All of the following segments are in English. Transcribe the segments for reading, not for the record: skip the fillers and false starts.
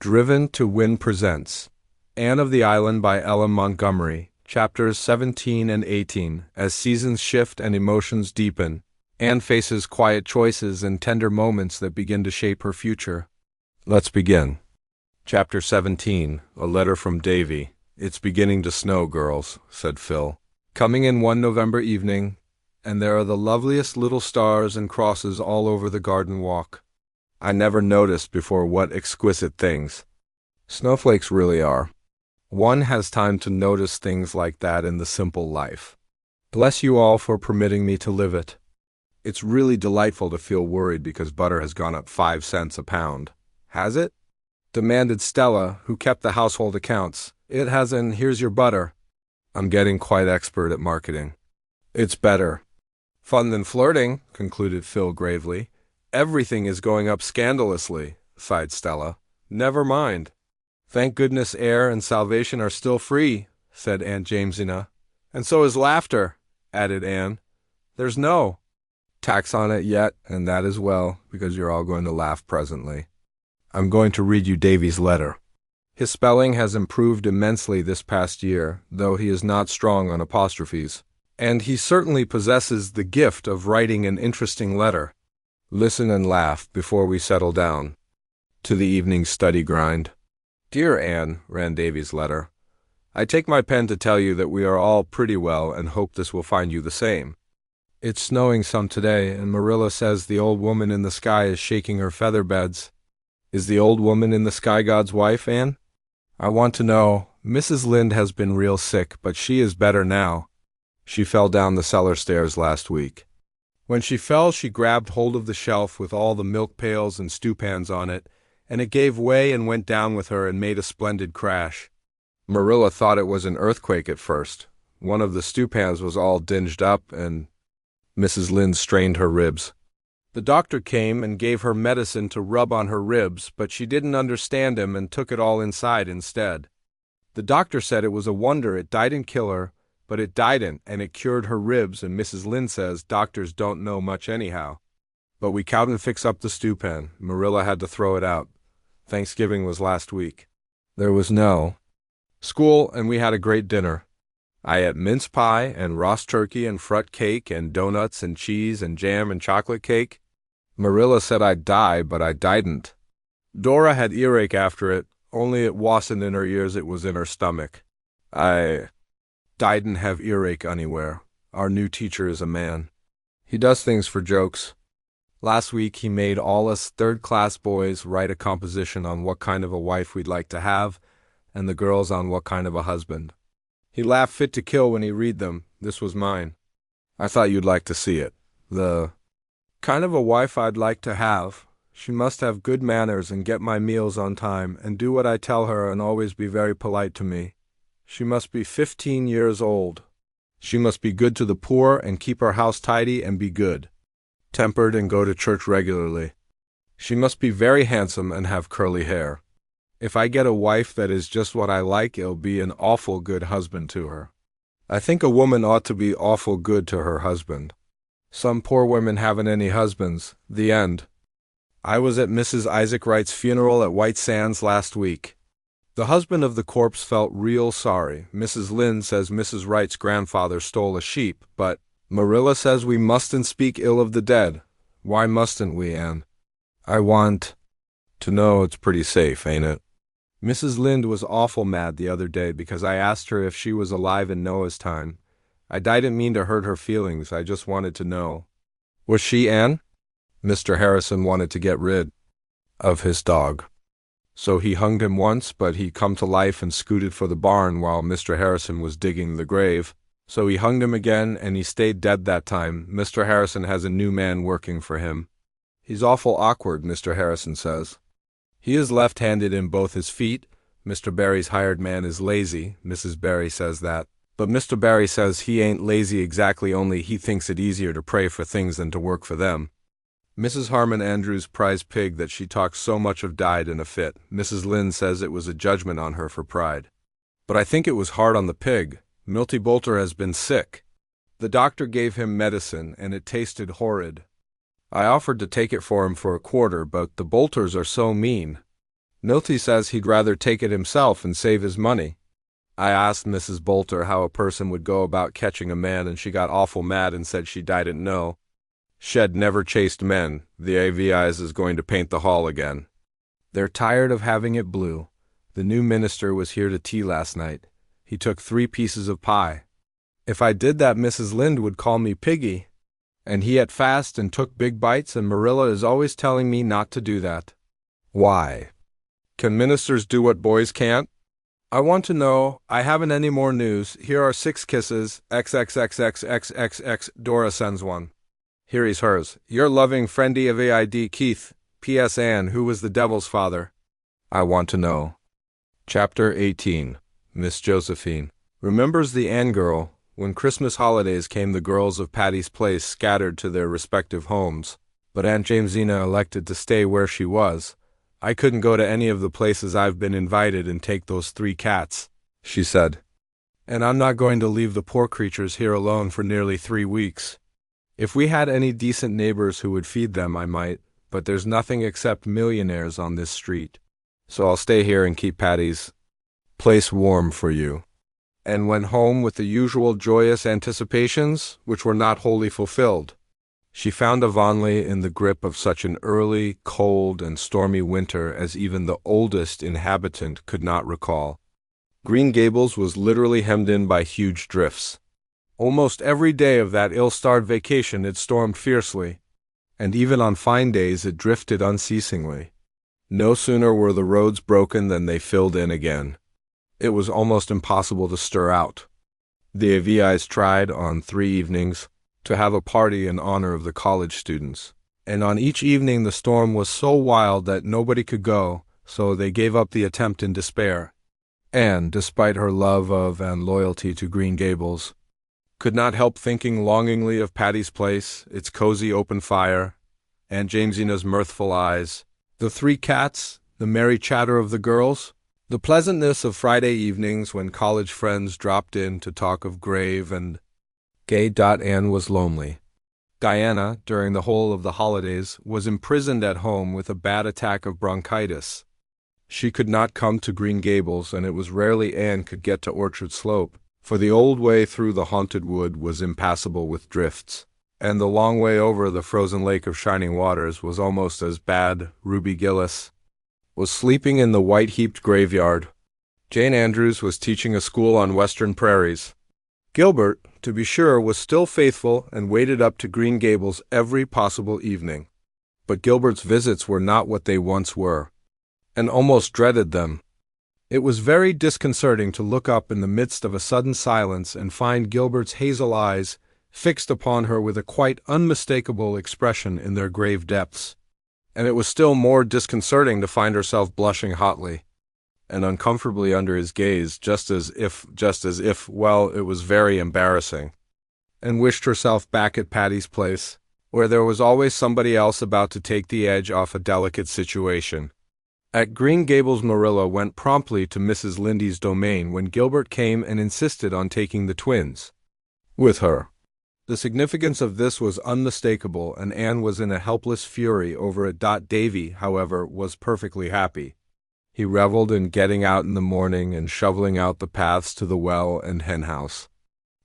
Driven to Win presents Anne of the Island by Ella Montgomery, chapters 17 and 18. As seasons shift and emotions deepen, Anne faces quiet choices and tender moments that begin to shape her future. Let's begin. Chapter 17, A Letter from Davy. "It's beginning to snow, girls," said Phil, coming in one November evening, and there are the loveliest little stars and crosses all over the garden walk. I never noticed before what exquisite things snowflakes really are. One has time to notice things like that in the simple life. Bless you all for permitting me to live it. It's really delightful to feel worried because butter has gone up 5 cents a pound. Has it? Demanded Stella, who kept the household accounts. It has, and here's your butter. I'm getting quite expert at marketing. It's better fun than flirting, concluded Phil gravely. Everything is going up scandalously, sighed Stella. Never mind. Thank goodness air and salvation are still free, said Aunt Jamesina. And so is laughter, added Anne. There's no tax on it yet, and that is well, because you're all going to laugh presently. I'm going to read you Davy's letter. His spelling has improved immensely this past year, though he is not strong on apostrophes. And he certainly possesses the gift of writing an interesting letter. Listen and laugh before we settle down to the evening study grind. Dear Anne, ran Davy's letter, I take my pen to tell you that we are all pretty well and hope this will find you the same. It's snowing some today, and Marilla says the old woman in the sky is shaking her feather beds. Is the old woman in the sky God's wife, Anne? I want to know. Mrs. Lynde has been real sick, but she is better now. She fell down the cellar stairs last week. When she fell, she grabbed hold of the shelf with all the milk pails and stewpans on it, and it gave way and went down with her and made a splendid crash. Marilla thought it was an earthquake at first. One of the stewpans was all dinged up, and Mrs. Lynde strained her ribs. The doctor came and gave her medicine to rub on her ribs, but she didn't understand him and took it all inside instead. The doctor said it was a wonder it didn't kill her, but it didn't, and it cured her ribs, and Mrs. Lynde says doctors don't know much anyhow. But we couldn't fix up the stewpan. Marilla had to throw it out. Thanksgiving was last week. There was no school, and we had a great dinner. I ate mince pie and roast turkey and fruit cake and donuts and cheese and jam and chocolate cake. Marilla said I'd die, but I didn't. Dora had earache after it, only it wasn't in her ears, it was in her stomach. I didn't have earache anywhere. Our new teacher is a man. He does things for jokes. Last week he made all us third-class boys write a composition on what kind of a wife we'd like to have, and the girls on what kind of a husband. He laughed fit to kill when he read them. This was mine. I thought you'd like to see it. The kind of a wife I'd like to have. She must have good manners and get my meals on time and do what I tell her and always be very polite to me. She must be 15 years old. She must be good to the poor and keep her house tidy and be good tempered and go to church regularly. She must be very handsome and have curly hair. If I get a wife that is just what I like, it'll be an awful good husband to her. I think a woman ought to be awful good to her husband. Some poor women haven't any husbands. The end. I was at Mrs. Isaac Wright's funeral at White Sands last week. The husband of the corpse felt real sorry. Mrs. Lynde says Mrs. Wright's grandfather stole a sheep, but Marilla says we mustn't speak ill of the dead. Why mustn't we, Anne? I want to know it's pretty safe, ain't it? Mrs. Lynde was awful mad the other day because I asked her if she was alive in Noah's time. I didn't mean to hurt her feelings, I just wanted to know. Was she, Anne? Mr. Harrison wanted to get rid of his dog. So he hunged him once, but he come to life and scooted for the barn while Mr. Harrison was digging the grave. So he hunged him again, and he stayed dead that time. Mr. Harrison has a new man working for him. He's awful awkward, Mr. Harrison says. He is left-handed in both his feet. Mr. Barry's hired man is lazy. Mrs. Barry says that. But Mr. Barry says he ain't lazy exactly, only he thinks it easier to pray for things than to work for them. Mrs. Harmon Andrews' prize pig that she talks so much of died in a fit. Mrs. Lynde says it was a judgment on her for pride. But I think it was hard on the pig. Milty Boulter has been sick. The doctor gave him medicine, and it tasted horrid. I offered to take it for him for a quarter, but the Boulters are so mean. Milty says he'd rather take it himself and save his money. I asked Mrs. Bolter how a person would go about catching a man, and she got awful mad and said she didn't know. Shed never chased men. The AVIs is going to paint the hall again. They're tired of having it blue. The new minister was here to tea last night. He took 3 pieces of pie. If I did that, Mrs. Lynde would call me piggy. And he ate fast and took big bites, and Marilla is always telling me not to do that. Why? Can ministers do what boys can't? I want to know. I haven't any more news. Here are 6 kisses. XXXXXXX. Dora sends one. Here is hers. Your loving friendy of AID Keith. P.S. Anne, who was the devil's father? I want to know. Chapter 18. Miss Josephine. Remembers the Anne girl. When Christmas holidays came, the girls of Patty's Place scattered to their respective homes, but Aunt Jamesina elected to stay where she was. I couldn't go to any of the places I've been invited and take those 3 cats, she said. And I'm not going to leave the poor creatures here alone for nearly 3 weeks. If we had any decent neighbors who would feed them, I might, but there's nothing except millionaires on this street. So I'll stay here and keep Patty's Place warm for you. And went home with the usual joyous anticipations, which were not wholly fulfilled. She found Avonlea in the grip of such an early, cold, and stormy winter as even the oldest inhabitant could not recall. Green Gables was literally hemmed in by huge drifts. Almost every day of that ill-starred vacation it stormed fiercely, and even on fine days it drifted unceasingly. No sooner were the roads broken than they filled in again. It was almost impossible to stir out. The AVIs tried, on 3 evenings, to have a party in honor of the college students, and on each evening the storm was so wild that nobody could go, so they gave up the attempt in despair. Anne, despite her love of and loyalty to Green Gables, could not help thinking longingly of Patty's Place, its cozy open fire, Aunt Jamesina's mirthful eyes, the 3 cats, the merry chatter of the girls, the pleasantness of Friday evenings when college friends dropped in to talk of grave and gay. Anne was lonely. Diana, during the whole of the holidays, was imprisoned at home with a bad attack of bronchitis. She could not come to Green Gables, and it was rarely Anne could get to Orchard Slope, for the old way through the haunted wood was impassable with drifts, and the long way over the frozen lake of shining waters was almost as bad. Ruby Gillis was sleeping in the white-heaped graveyard. Jane Andrews was teaching a school on western prairies. Gilbert, to be sure, was still faithful and waded up to Green Gables every possible evening. But Gilbert's visits were not what they once were, and almost dreaded them. It was very disconcerting to look up in the midst of a sudden silence and find Gilbert's hazel eyes fixed upon her with a quite unmistakable expression in their grave depths. And it was still more disconcerting to find herself blushing hotly and uncomfortably under his gaze, just as if, well, it was very embarrassing, and wished herself back at Patty's Place, where there was always somebody else about to take the edge off a delicate situation. At Green Gables, Marilla went promptly to Mrs. Lindy's domain when Gilbert came and insisted on taking the twins with her. The significance of this was unmistakable, and Anne was in a helpless fury over it. Davy, however, was perfectly happy. He reveled in getting out in the morning and shoveling out the paths to the well and henhouse.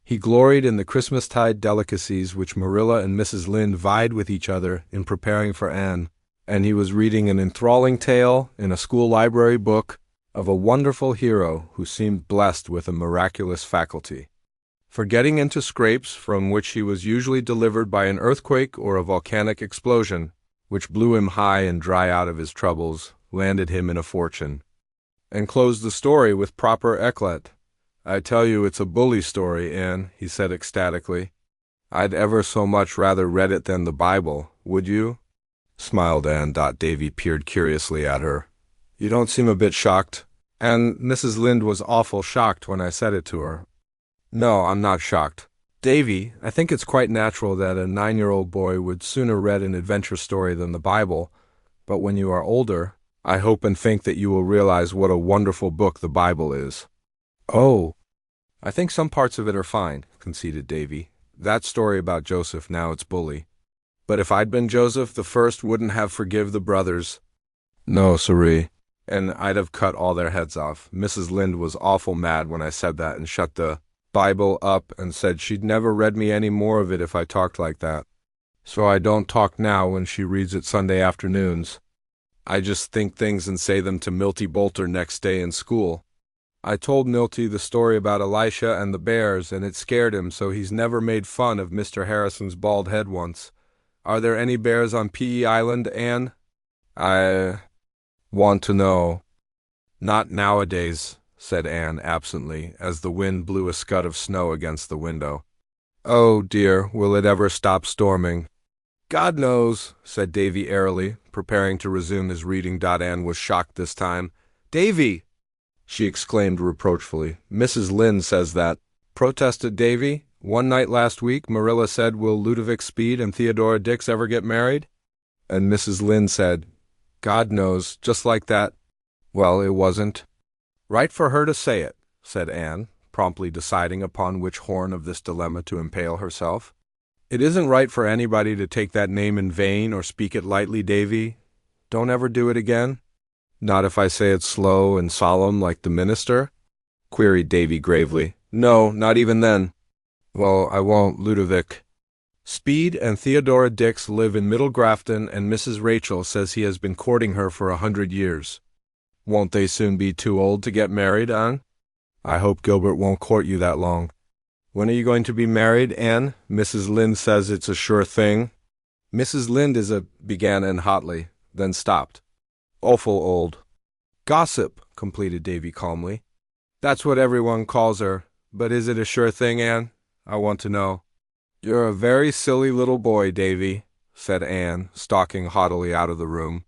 He gloried in the Christmastide delicacies which Marilla and Mrs. Lynde vied with each other in preparing for Anne, and he was reading an enthralling tale in a school library book of a wonderful hero who seemed blessed with a miraculous faculty for getting into scrapes from which he was usually delivered by an earthquake or a volcanic explosion, which blew him high and dry out of his troubles, landed him in a fortune, and closed the story with proper eclat. "I tell you it's a bully story, Anne," he said ecstatically. "I'd ever so much rather read it than the Bible, would you?" smiled Anne. Davy peered curiously at her. "You don't seem a bit shocked." And Mrs. Lynde was awful shocked when I said it to her. "No, I'm not shocked. Davy, I think it's quite natural that a 9-year-old boy would sooner read an adventure story than the Bible, but when you are older, I hope and think that you will realize what a wonderful book the Bible is." "Oh, I think some parts of it are fine," conceded Davy. "That story about Joseph, now it's bully. But if I'd been Joseph, the first wouldn't have forgive the brothers." "No, siree. and I'd have cut all their heads off. Mrs. Lynde was awful mad when I said that and shut the Bible up and said she'd never read me any more of it if I talked like that. So I don't talk now when she reads it Sunday afternoons. I just think things and say them to Milty Boulter next day in school. I told Milty the story about Elisha and the bears, and it scared him, so he's never made fun of Mr. Harrison's bald head once. Are there any bears on P.E. Island, Anne? I want to know. Not nowadays, said Anne absently, as the wind blew a scud of snow against the window. Oh, dear, will it ever stop storming? God knows, said Davy airily, preparing to resume his reading. Anne was shocked this time. Davy! She exclaimed reproachfully. Mrs. Lynde says that, protested Davy. One night last week, Marilla said, will Ludovic Speed and Theodora Dix ever get married? And Mrs. Lynde said, God knows, just like that. Well, it wasn't. Right for her to say it, said Anne, promptly deciding upon which horn of this dilemma to impale herself. It isn't right for anybody to take that name in vain or speak it lightly, Davy. Don't ever do it again? Not if I say it slow and solemn like the minister? Queried Davy gravely. No, not even then. Well, I won't, Ludovic. Speed and Theodora Dix live in Middle Grafton, and Mrs. Rachel says he has been courting her for 100 years. Won't they soon be too old to get married, Anne? I hope Gilbert won't court you that long. When are you going to be married, Anne? Mrs. Lynde says it's a sure thing. Mrs. Lynde began Anne hotly, then stopped. Awful old. Gossip, completed Davy calmly. That's what everyone calls her, but is it a sure thing, Anne? I want to know. You're a very silly little boy, Davy, said Anne, stalking haughtily out of the room.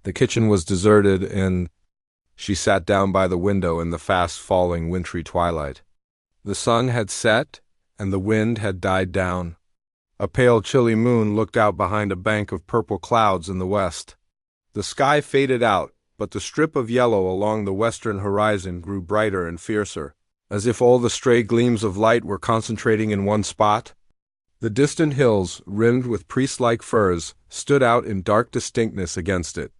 The kitchen was deserted, and she sat down by the window in the fast-falling wintry twilight. The sun had set, and the wind had died down. A pale, chilly moon looked out behind a bank of purple clouds in the west. The sky faded out, but the strip of yellow along the western horizon grew brighter and fiercer, as if all the stray gleams of light were concentrating in one spot. The distant hills, rimmed with priest-like firs, stood out in dark distinctness against it.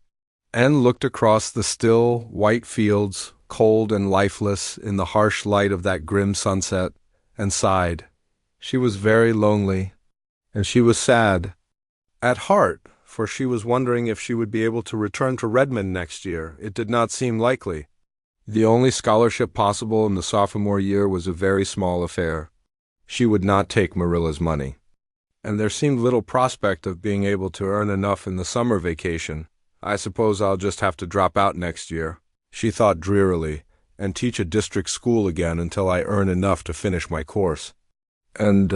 Anne looked across the still, white fields, cold and lifeless in the harsh light of that grim sunset, and sighed. She was very lonely, and she was sad. At heart, for she was wondering if she would be able to return to Redmond next year. It did not seem likely. The only scholarship possible in the sophomore year was a very small affair. She would not take Marilla's money. And there seemed little prospect of being able to earn enough in the summer vacation. I suppose I'll just have to drop out next year, she thought drearily, and teach a district school again until I earn enough to finish my course. And,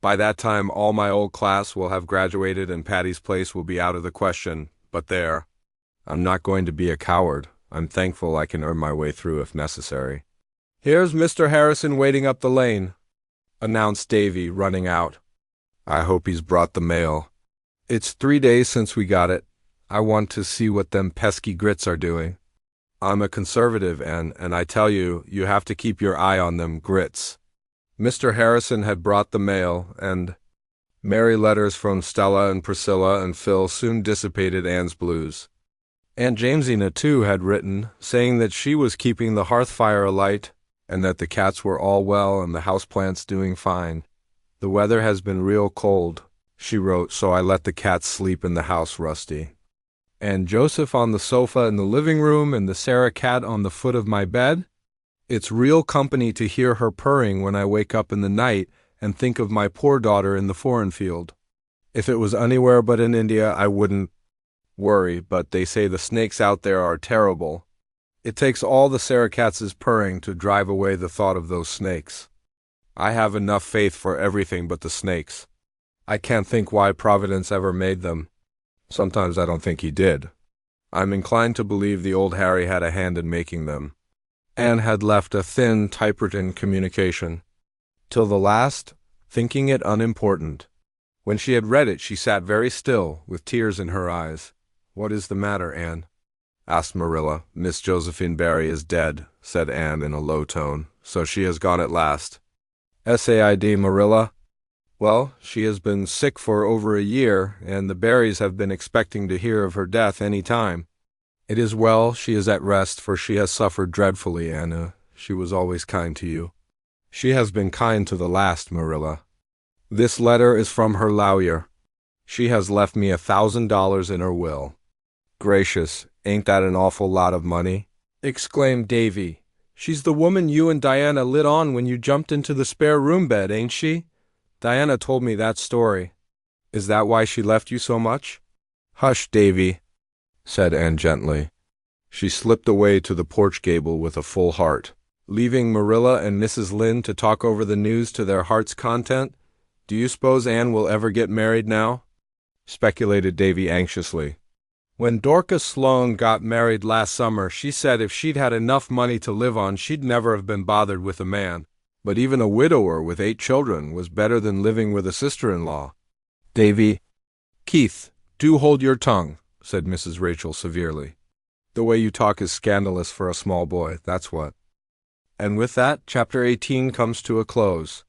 by that time all my old class will have graduated and Patty's Place will be out of the question, but there. I'm not going to be a coward. I'm thankful I can earn my way through if necessary. Here's Mr. Harrison waiting up the lane, announced Davy, running out. I hope he's brought the mail. It's 3 days since we got it. I want to see what them pesky grits are doing. I'm a conservative, and I tell you, you have to keep your eye on them grits. Mr. Harrison had brought the mail, and merry letters from Stella and Priscilla and Phil soon dissipated Anne's blues. Aunt Jamesina, too, had written, saying that she was keeping the hearth fire alight, and that the cats were all well and the houseplants doing fine. The weather has been real cold, she wrote, so I let the cats sleep in the house, Rusty. And Joseph on the sofa in the living room and the Sarah cat on the foot of my bed? It's real company to hear her purring when I wake up in the night and think of my poor daughter in the foreign field. If it was anywhere but in India, I wouldn't worry, but they say the snakes out there are terrible. It takes all the Sarah cats' purring to drive away the thought of those snakes. I have enough faith for everything but the snakes. I can't think why Providence ever made them. Sometimes I don't think he did. I'm inclined to believe the old Harry had a hand in making them. Anne had left a thin, typewritten communication. Till the last, thinking it unimportant. When she had read it, she sat very still, with tears in her eyes. What is the matter, Anne? Asked Marilla. Miss Josephine Barry is dead, said Anne in a low tone. So she has gone at last. SAID, Marilla. Well, she has been sick for over a year, and the Barrys have been expecting to hear of her death any time. It is well she is at rest, for she has suffered dreadfully, Anna. She was always kind to you. She has been kind to the last, Marilla. This letter is from her lawyer. She has left me $1,000 in her will. Gracious, ain't that an awful lot of money? Exclaimed Davy. She's the woman you and Diana lit on when you jumped into the spare room bed, ain't she? Diana told me that story. Is that why she left you so much? Hush, Davy, said Anne gently. She slipped away to the porch gable with a full heart, leaving Marilla and Mrs. Lynde to talk over the news to their heart's content. Do you suppose Anne will ever get married now? Speculated Davy anxiously. When Dorcas Sloane got married last summer, she said if she'd had enough money to live on, she'd never have been bothered with a man. But even a widower with 8 children was better than living with a sister-in-law. Davy. Keith, do hold your tongue, said Mrs. Rachel severely. The way you talk is scandalous for a small boy, that's what. And with that, Chapter 18 comes to a close.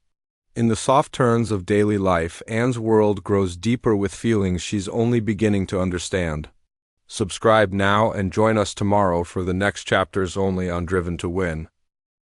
In the soft turns of daily life, Anne's world grows deeper with feelings she's only beginning to understand. Subscribe now and join us tomorrow for the next chapters only on Driven to Win.